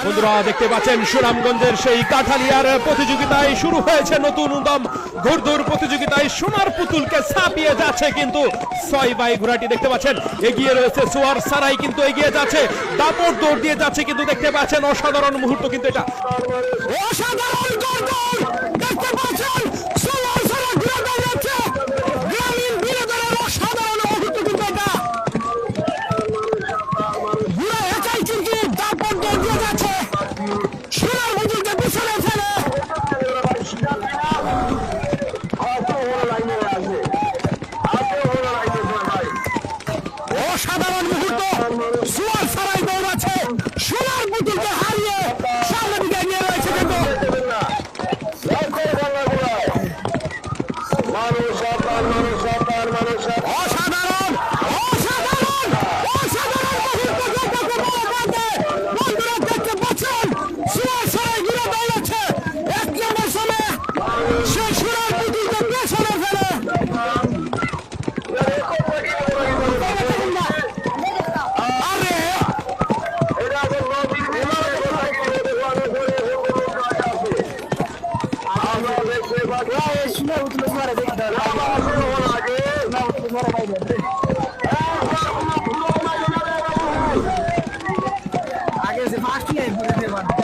বন্ধুরা দেখতে পাচ্ছেন সুনামগঞ্জের সেই কাঠালিয়ার প্রতিযোগিতায় শুরু হয়েছে নতুন উদ্যম। ঘুরদৌড় প্রতিযোগিতায় সোনার পুতুলকে ছাপিয়ে যাচ্ছে কিন্তু 6 বাই ঘোড়াটি দেখতে পাচ্ছেন এগিয়ে রয়েছে। সোয়ার সারাই কিন্তু এগিয়ে যাচ্ছে, দাপট দৌড় দিয়ে যাচ্ছে কিন্তু দেখতে পাচ্ছেন অসাধারণ মুহূর্ত কিন্তু এটা অসাধারণ ঘুরদৌড় দেখতে পাচ্ছেন। সোয়ার সারাই ঘুরে দাঁড়িয়েছে, গ্রামীণ বিনোদনের অসাধারণ মুহূর্ত কিন্তু এটা। ঘুরে একাই কিন্তু দাপট দৌড় দিয়ে যাচ্ছে, সোনার পুতুলকে পিছনে ফেলে। অসাধারণ মুহূর্ত, সোয়ার সারাই দৌড়াচ্ছে, সোনার পুতুলকে হারিয়ে সামনে দিকে এগিয়ে রয়েছে কিন্তু অসাধারণ অসাধারণ অসাধারণ মুহূর্ত বন্ধুরা দেখতে পাচ্ছেন। সোয়ার সারাই ঘুরে দাঁড়াচ্ছে, এক নম্বর সময়ে সে সোনার পুতুলকে পেছনে ফেলে। आगे से फास्ट ही है।